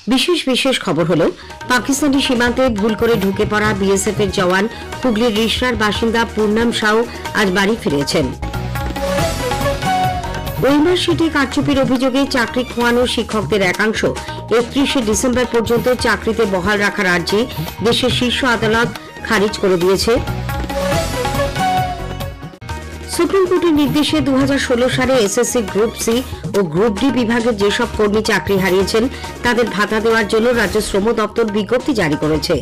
বিশেষ খবর হলো পাকিস্তানি সীমান্তে ভুল করে ঢুকে পড়া বিএসএফ এর জওয়ান হুগলির রিষড়ার বাসিন্দা পূর্ণাম সাউ আজ বাড়ি ফিরেছেন। ওয়েমার শিটে কারচুপির অভিযোগে চাকরি খোয়ানো শিক্ষকদের একাংশ 31শে ডিসেম্বর পর্যন্ত চাকরিতে বহাল রাখার আর্জি দেশের শীর্ষ আদালত খারিজ করে দিয়েছে। সুপ্রিম কোর্টের নির্দেশে 2016 সালে এসএসসি গ্রুপ সি ও গ্রুপ ডি বিভাগের যেসব কর্মী চাকরি হারিয়েছেন তাদের ভাতা দেওয়ার জন্য রাজ্য শ্রম দপ্তর বিজ্ঞপ্তি জারি করেছে।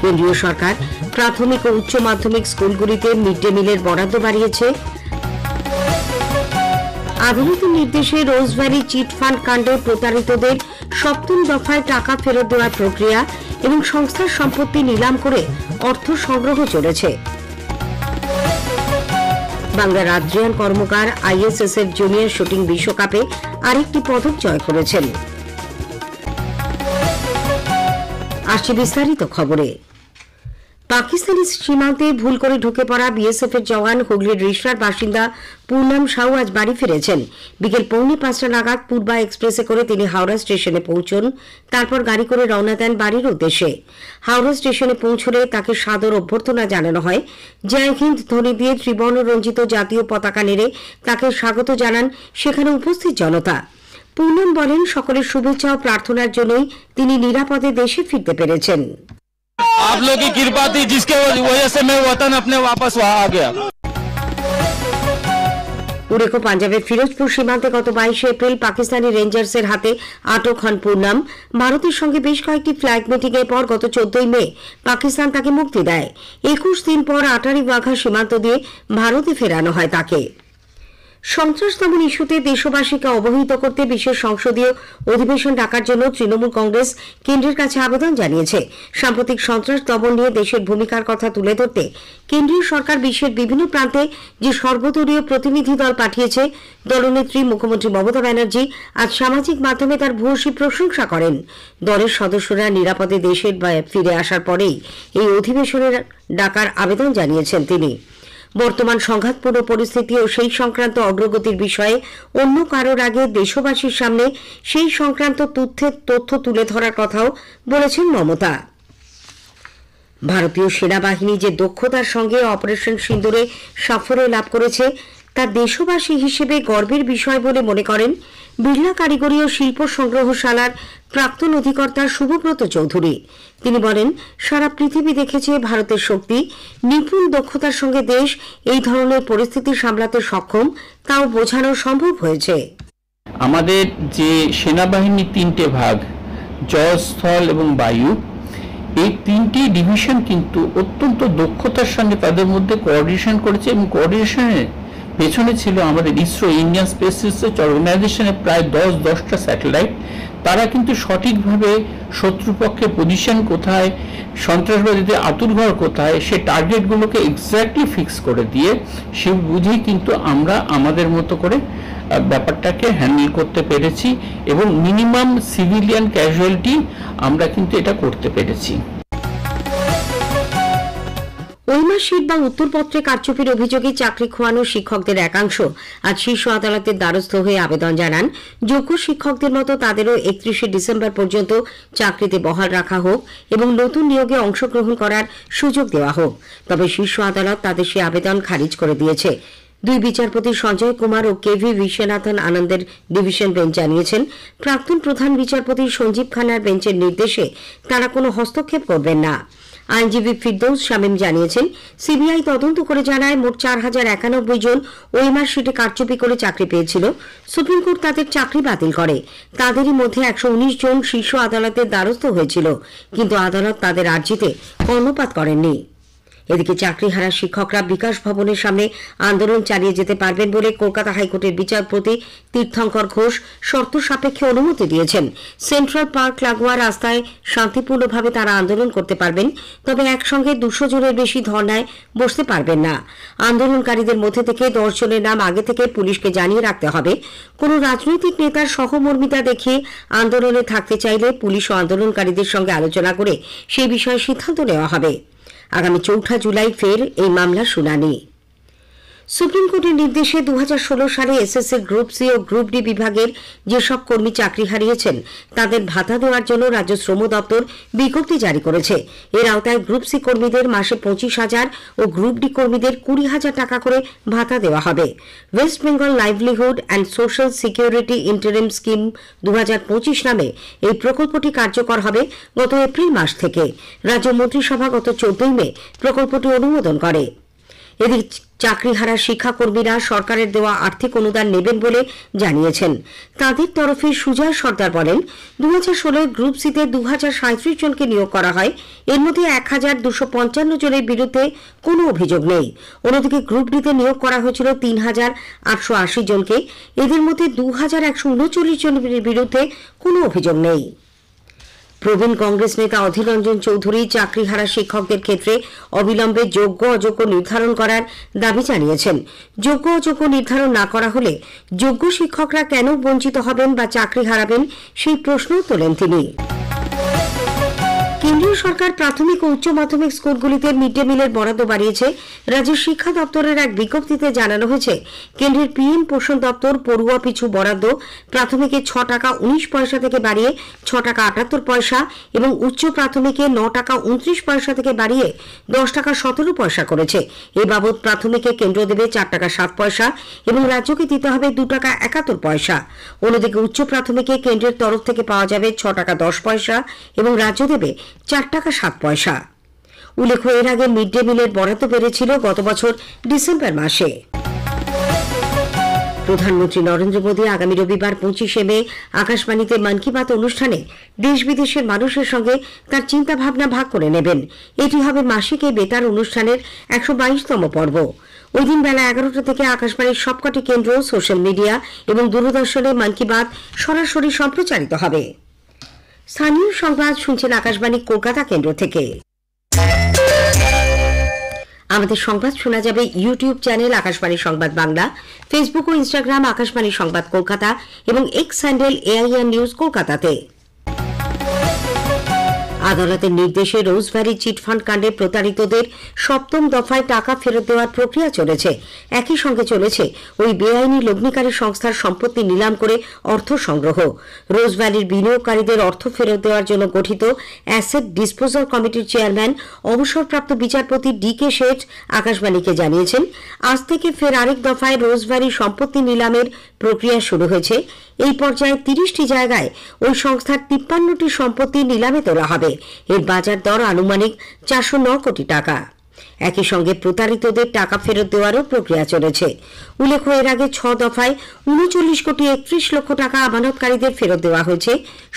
কেন্দ্রীয় সরকার প্রাথমিক ও উচ্চ মাধ্যমিক স্কুলগুলিতে মিড ডে মিলের বরাদ্দ বাড়িয়েছে। আদালতের নির্দেশে রোজভ্যালি চিটফান্ড কাণ্ডে প্রতারিতদের 7ম দফায় টাকা ফেরত দেওয়ার প্রক্রিয়া এবং সংস্থার সম্পত্তি নিলাম করে অর্থ সংগ্রহ চলেছে। বাংলার আদ্রিয়ান কর্মকার আইএসএসএফ জুনিয়র শুটিং বিশ্বকাপে আরেকটি পদক জয় করেছেন। আসছে বিস্তারিত খবরে। পাকিস্তানি সীমান্তে ভুল করে ঢুকে পড়া বিএসএফ এর জওয়ান হুগলির রিষড়ার বাসিন্দা পূর্ণাম সাউ আজ বাড়ি ফিরেছেন। বিকেল 4:45 নাগাদ পূর্বা এক্সপ্রেসে করে তিনি হাওড়া স্টেশনে পৌঁছন। তারপর গাড়ি করে রওনা দেন বাড়ির উদ্দেশ্যে। হাওড়া স্টেশনে পৌঁছলে তাকে সাদর অভ্যর্থনা জানানো হয়। জয় হিন্দ ধ্বনি দিয়ে ত্রিবর্ণ রঞ্জিত জাতীয় পতাকা নেড়ে তাকে স্বাগত জানান সেখানে উপস্থিত জনতা। পূর্ণাম বলেন, সকলের শুভেচ্ছা ও প্রার্থনার জন্যই তিনি নিরাপদে দেশে ফিরতে পেরেছেন। आप लोग की कृपा थी जिसके वजह से मैं वतन अपने वापस वहां आ गया। উড়েকো পাঞ্জাবের ফিরোজপুর সীমান্তে গত 22 এপ্রিল পাকিস্তানি রেঞ্জার্সের হাতে আটক হন পূর্ণাম। ভারতের সঙ্গে বেশ কয়েকটি ফ্ল্যাগ মিটিং এর পর গত 14 মে পাকিস্তান তাকে মুক্তি দেয়। 21 দিন পর আটারি ওয়াঘা সীমান্ত দিয়ে ভারতে ফেরানো হয় তাকে। সন্ত্রাস দমন ইস্যুতে দেশবাসীকে অবহিত করতে বিশেষ সংসদীয় অধিবেশন ডাকার জন্য তৃণমূল কংগ্রেস কেন্দ্রের কাছে আবেদন জানিয়েছে। সাম্প্রতিক সন্ত্রাস দমন নিয়ে দেশের ভূমিকার কথা তুলে ধরতে কেন্দ্রীয় সরকার বিশ্বের বিভিন্ন প্রান্তে যে সর্বদলীয় প্রতিনিধি দল পাঠিয়েছে, দলনেত্রী মুখ্যমন্ত্রী মমতা ব্যানার্জি আজ সামাজিক মাধ্যমে তার ভূয়সী প্রশংসা করেন। দলের সদস্যরা নিরাপদে দেশের ফিরে আসার পরেই এই অধিবেশনের ডাকার আবেদন জানিয়েছেন তিনি। বর্তমান সংঘাতপূর্ণ পরিস্থিতি ও সেই সংক্রান্ত অগ্রগতির বিষয়ে অন্য কারোর আগে দেশবাসীর সামনে সেই সংক্রান্ত তথ্য তুলে ধরার কথাও বলেছেন মমতা। ভারতীয় সেনাবাহিনী যে দক্ষতার সঙ্গে অপারেশন সিন্দুরে সাফল্য লাভ করেছে তা দেশবাসী হিসেবে গর্বের বিষয় বলে মনে করেন বিড়লা কারিগরি ও শিল্প সংগ্রহশালার প্রাক্তন অধিকর্তা শুভব্রত চৌধুরী। তিনি বলেন, সারা পৃথিবী দেখেছে ভারতের শক্তি, নিপুণ দক্ষতার সঙ্গে দেশ এই ধরনের পরিস্থিতি সামলাতে সক্ষম, তাও বোঝানো সম্ভব হয়েছে। আমাদের যে সেনাবাহিনী 3টে ভাগ, জল, স্থল এবং বায়ু, এই 3টি ডিভিশন কিন্তু অত্যন্ত দক্ষতার সঙ্গে তাদের মধ্যে কোঅর্ডিনেশন করেছে এবং কোঅর্ডিনেশনের পেছনে ছিল আমাদের ইসরো, ইন্ডিয়ান স্পেস রিসার্চ অর্গানাইজেশনের প্রায় 10টা স্যাটেলাইট। তারা কিন্তু সঠিকভাবে শত্রুপক্ষের পজিশন কোথায়, সন্ত্রাসবাদীদের আতুরঘর কোথায়, সে টার্গেটগুলোকে এক্স্যাক্টলি ফিক্স করে দিয়ে সে বুঝেই কিন্তু আমরা আমাদের মতো করে ব্যাপারটাকে হ্যান্ডেল করতে পেরেছি এবং মিনিমাম সিভিলিয়ান ক্যাজুয়ালিটি আমরা কিন্তু এটা করতে পেরেছি। ওয়েমার শিট বা উত্তরপত্রে কারচুপির অভিযোগে চাকরি খোয়ানো শিক্ষকদের একাংশ আজ শীর্ষ আদালতের দ্বারস্থ হয়ে আবেদন জানান, যোগ্য শিক্ষকদের মতো তাদেরও 31শে ডিসেম্বর পর্যন্ত চাকরিতে বহাল রাখা হোক এবং নতুন নিয়োগে অংশগ্রহণ করার সুযোগ দেওয়া হোক। তবে শীর্ষ আদালত তাদের সেই আবেদন খারিজ করে দিয়েছে। দুই বিচারপতি সঞ্জয় কুমার ও কেভি বিশ্বনাথন আনন্দের ডিভিশন বেঞ্চ জানিয়েছেন, প্রাক্তন প্রধান বিচারপতি সঞ্জীব খান্নার বেঞ্চের নির্দেশে তারা কোনো হস্তক্ষেপ করবেন না। আইনজীবী ফিরদৌস শামীম জানিয়েছেন, সিবিআই তদন্ত করে জানায় মোট 4091 জন ওয়েমার শিটে কারচুপি করে চাকরি পেয়েছিল। সুপ্রিম কোর্ট তাদের চাকরি বাতিল করে। তাদেরই মধ্যে 119 জন শীর্ষ আদালতের দ্বারস্থ হয়েছিল, কিন্তু আদালত তাদের আর্জিতে কর্ণপাত করেননি। এদিকে চাকরিহারা শিক্ষকরা বিকাশ ভবনের সামনে আন্দোলন চালিয়ে যেতে পারবেন বলে কলকাতা হাইকোর্টের বিচারপতি তীর্থঙ্কর ঘোষ শর্ত সাপেক্ষে অনুমতি দিয়েছেন। সেন্ট্রাল পার্ক লাগোয়া রাস্তায় শান্তিপূর্ণভাবে তারা আন্দোলন করতে পারবেন, তবে একসঙ্গে 200 জনের বেশি ধর্নায় বসতে পারবেন না। আন্দোলনকারীদের মধ্যে থেকে 10 জনের নাম আগে থেকে পুলিশকে জানিয়ে রাখতে হবে। কোনো রাজনৈতিক নেতার সহমর্মিতা দেখিয়ে আন্দোলনে থাকতে চাইলে পুলিশ ও আন্দোলনকারীদের সঙ্গে আলোচনা করে সেই বিষয়ে সিদ্ধান্ত নেওয়া হবে। আগামী 4 জুলাই ফের এই মামলার শুনানি। সুপ্রিম কোর্টের নির্দেশে 2016 সালে এসএসসি গ্রুপ সি ও গ্রুপ ডি বিভাগের যেসব কর্মী চাকরি হারিয়েছেন তাদের ভাতা দেওয়ার জন্য রাজ্য শ্রম দপ্তর বিজ্ঞপ্তি জারি করেছে। এর আওতায় গ্রুপ সি কর্মীদের মাসে 25,000 ও গ্রুপ ডি কর্মীদের 20,000 টাকা করে ভাতা দেওয়া হবে। West Bengal livelihood and social security interim scheme 2025 নামে এই প্রকল্পটি কার্যকর হবে গত এপ্রিল মাস থেকে। রাজ্য মন্ত্রিসভা গত 14 মে প্রকল্পটি অনুমোদন করে। এদিকে চাকরিহারা শিক্ষাকর্মীরা সরকারের দেওয়া আর্থিক অনুদান নেবেন বলে জানিয়েছেন। তাদের তরফে সুজয় সর্দার বলেন, 2016 গ্রুপ সিতে 2037 জনকে নিয়োগ করা হয়। এর মধ্যে 1,255 জনের বিরুদ্ধে কোনো অভিযোগ নেই। অন্যদিকে গ্রুপ ডিতে নিয়োগ করা হয়েছিল 3,880 জনকে। এদের মধ্যে 2,139 জনের বিরুদ্ধে কোনো অভিযোগ নেই। প্রবীণ কংগ্রেস নেতা অধীর রঞ্জন চৌধুরী চাকরিহারা শিক্ষকদের ক্ষেত্রে অবিলম্বে যোগ্য অযোগ্য নির্ধারণ করার দাবি জানিয়েছেন। যোগ্য অযোগ্য নির্ধারণ না করা হলে যোগ্য শিক্ষকরা কেন বঞ্চিত হবেন বা চাকরি হারাবেন সেই প্রশ্নও তোলেন তিনি। কেন্দ্রীয় সরকার প্রাথমিক ও উচ্চ মাধ্যমিক স্কুলগুলিতে মিড ডে মিলের বরাদ্দ বাড়িয়েছে। রাজ্যের শিক্ষা দপ্তরের এক বিজ্ঞপ্তিতে জানানো হয়েছে, কেন্দ্রের পিএম পোষণ দপ্তর পড়ুয়া পিছু বরাদ্দ প্রাথমিকে 6 টাকা 19 পয়সা থেকে বাড়িয়ে 6 টাকা 78 পয়সা এবং উচ্চ প্রাথমিকে 9 টাকা 29 পয়সা থেকে বাড়িয়ে 10 টাকা 17 পয়সা করেছে। এ বাবদ প্রাথমিকে কেন্দ্র দেবে 4 টাকা 7 পয়সা এবং রাজ্যকে দিতে হবে 2 টাকা 71 পয়সা। অন্যদিকে উচ্চ প্রাথমিকে কেন্দ্রের তরফ থেকে পাওয়া যাবে 6 টাকা 10 পয়সা এবং রাজ্য দেবে 4 টাকা 7 পয়সা। উল্লেখ্য, এর আগে মিড ডে মিলের বরাদ্দ বেড়েছিল গত বছর ডিসেম্বর মাসে। প্রধানমন্ত্রী নরেন্দ্র মোদী আগামী রবিবার 25 মে আকাশবাণীতে মন কি বাত অনুষ্ঠানে দেশ বিদেশের মানুষের সঙ্গে তার চিন্তা ভাবনা ভাগ করে নেবেন। এটি হবে মাসিক এই বেতার অনুষ্ঠানের 122তম পর্ব। ওই দিন বেলা 11টা থেকে আকাশবাণীর সবকটি কেন্দ্র, সোশ্যাল মিডিয়া এবং দূরদর্শনে মন কি বাত সরাসরি সম্প্রচারিত হবে। স্থানীয় সংবাদ শুনছেন আকাশবাণী কলকাতা কেন্দ্র থেকে। আমাদের সংবাদ শোনা যাবে ইউটিউব চ্যানেল আকাশবাণী সংবাদ বাংলা, ফেসবুক ও ইনস্টাগ্রাম আকাশবাণী সংবাদ কলকাতা এবং এক্স হ্যান্ডেল AIR নিউজ কলকাতাতে। আদালতের নির্দেশে রোজভ্যালি চিটফান্ড কাণ্ডে প্রতারিতদের 7ম দফায় টাকা ফেরত দেওয়ার প্রক্রিয়া চলেছে। একই সঙ্গে চলেছে ওই বেআইনি লগ্নিকারী সংস্থার সম্পত্তি নিলাম করে অর্থ সংগ্রহ। রোজভ্যালির বিনিয়োগকারীদের অর্থ ফেরত দেওয়ার জন্য গঠিত অ্যাসেট ডিসপোজাল কমিটির চেয়ারম্যান অবসরপ্রাপ্ত বিচারপতি DK শেঠ আকাশবাণীকে জানিয়েছেন, আজ থেকে ফের আরেক দফায় রোজভ্যালি সম্পত্তি নিলামের প্রক্রিয়া শুরু হয়েছে। এই পর্যায়ে 30টি জায়গায় ওই সংস্থার 53টি সম্পত্তি নিলামে তোলা হবে। এর বাজার দর আনুমানিক 409 কোটি টাকা। একই সঙ্গে প্রতারিতদের টাকা ফেরত দেওয়ারও প্রক্রিয়া চলেছে। উল্লেখ্য, এর আগে 6 দফায় 39 কোটি 31 লক্ষ টাকা আমানতকারীদের ফেরত দেওয়া হয়েছে।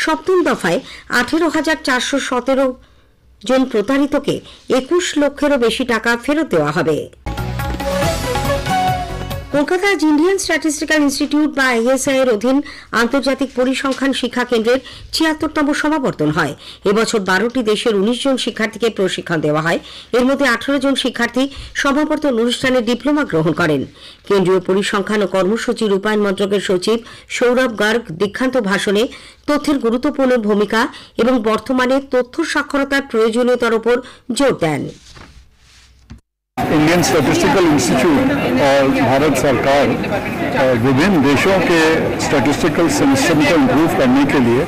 7ম দফায় 18,417 জন প্রতারিতকে 21 লক্ষেরও বেশি টাকা ফেরত দেওয়া হবে। কলকাতা ইন্ডিয়ান স্ট্যাটিস্টিক্যাল ইনস্টিটিউট বা ISI এর অধীন আন্তর্জাতিক পরিসংখ্যান শিক্ষা কেন্দ্রের 76তম সমাবর্তন হয়। এবছর 12টি দেশের 19 জন শিক্ষার্থীকে প্রশিক্ষণ দেওয়া হয়। এর মধ্যে 18 জন শিক্ষার্থী সমাবর্তন অনুষ্ঠানে ডিপ্লোমা গ্রহণ করেন। কেন্দ্রীয় পরিসংখ্যান ও কর্মসূচি রূপায়ণ মন্ত্রকের সচিব সৌরভ গার্গ দীক্ষান্ত ভাষণে তথ্যের গুরুত্বপূর্ণ ভূমিকা এবং বর্তমানে তথ্য সাক্ষরতার প্রয়োজনীয়তার উপর জোর দেন। इंडियन स्टैटिस्टिकल इंस्टीट्यूट और भारत सरकार विभिन्न देशों के स्टैटिस्टिकल सिस्टम को इम्प्रूव करने के लिए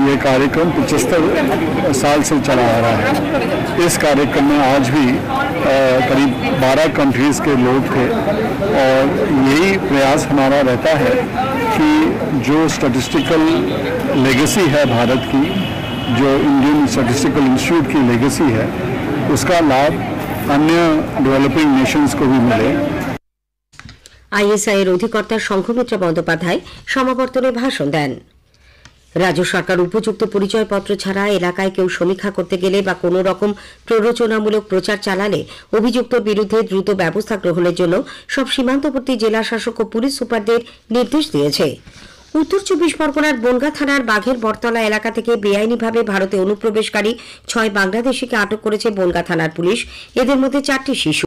ये कार्यक्रम 75 साल से चला आ रहा है। इस कार्यक्रम में आज भी करीब 12 कंट्रीज़ के लोग थे और यही प्रयास हमारा रहता है कि जो स्टैटिस्टिकल लेगेसी है भारत की, जो इंडियन स्टैटिस्टिकल इंस्टीट्यूट की लेगेसी है, उसका लाभ अन्य डेवलपिंग नेशंस को भी मिले। ISI এর অধিকর্তা শঙ্খমিত্র বন্দ্যোপাধ্যায় সমাবর্তনে ভাষণ দেন। রাজ্য সরকার উপযুক্ত পরিচয়পত্র ছাড়া এলাকায় কেউ সমীক্ষা করতে গেলে বা কোনো রকম প্ররোচনামূলক প্রচার চালালে অভিযুক্তর বিরুদ্ধে দ্রুত ব্যবস্থা গ্রহণের জন্য সব সীমান্তবর্তী জেলা শাসক ও পুলিশ সুপারদের নির্দেশ দিয়েছে। উত্তর 24 পরগনার বনগাঁ থানার বাঘের বটতলা এলাকা থেকে বেআইনিভাবে ভারতে অনুপ্রবেশকারী 6 বাংলাদেশিকে আটক করেছে বনগাঁ থানার পুলিশ। এদের মধ্যে 4টি শিশু।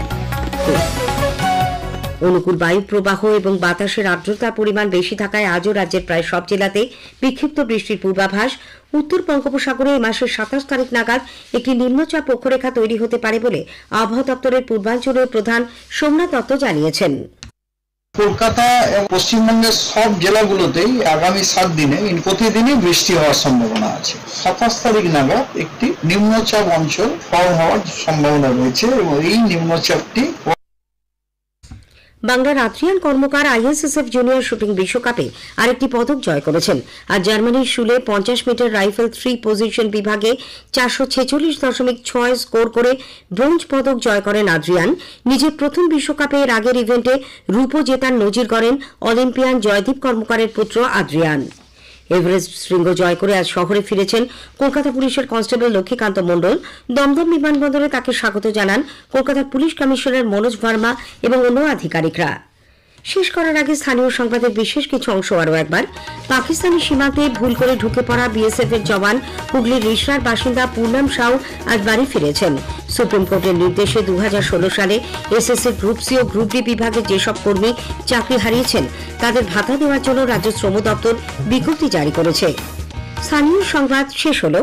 অনুকূল বায়ু প্রবাহ এবং বাতাসের আর্দ্রতার পরিমাণ বেশি থাকায় আজও রাজ্যের প্রায় সব জেলাতে বিক্ষিপ্ত বৃষ্টির পূর্বাভাস। উত্তর বঙ্গোপসাগরে এই মাসের ২৭ তারিখ নাগাদ একটি নিম্নচাপ অক্ষরেখা তৈরি হতে পারে বলে আবহাওয়া দপ্তরের পূর্বাঞ্চলীয় প্রধান সোমনাথ দত্ত জানিয়েছেন। কলকাতা এবং পশ্চিমবঙ্গের সব জেলাগুলোতেই আগামী 7 দিনে প্রতিদিনই বৃষ্টি হওয়ার সম্ভাবনা আছে। ২৭ তারিখ নাগাদ একটি নিম্নচাপ অঞ্চল ফর্ম হওয়ার সম্ভাবনা রয়েছে এবং এই নিম্নচাপটি বাংলার আদ্রিয়ান কর্মকার আইএসএসএফ জুনিয়র শুটিং বিশ্বকাপে আরেকটি পদক জয় করেছেন। আর জার্মানির শুলে 50 মিটার রাইফেল 3 পজিশন বিভাগে 446.6 স্কোর করে ব্রোঞ্জ পদক জয় করেন আদ্রিয়ান। নিজের প্রথম বিশ্বকাপে এর আগের ইভেন্টে রূপো জেতার নজির গড়েন অলিম্পিয়ান জয়দীপ কর্মকারের পুত্র আদ্রিয়ান। এভারেস্ট শৃঙ্গ জয় করে আজ শহরে ফিরেছেন কলকাতা পুলিশের কনস্টেবল লক্ষ্মীকান্ত মণ্ডল। দমদম বিমানবন্দরে তাকে স্বাগত জানান কলকাতার পুলিশ কমিশনার মনোজ ভার্মা এবং অন্য আধিকারিকরা। শেষ করার আগে স্থানীয় সংবাদের বিশেষ কিছু অংশ আরও একবার। পাকিস্তানি সীমান্তে ভুল করে ঢুকে পড়া বিএসএফ এর জওয়ান হুগলির রিষড়ার বাসিন্দা পূর্ণাম সাউ আজ বাড়ি ফিরেছেন। সুপ্রিম কোর্টের নির্দেশে 2016 সালে এসএসসি গ্রুপ সি ও গ্রুপ ডি বিভাগে যেসব কর্মী চাকরি হারিয়েছেন তাদের ভাতা দেওয়ার জন্য রাজ্য শ্রম দপ্তর বিজ্ঞপ্তি জারি করেছে। স্থানীয় সংবাদ শেষ হল।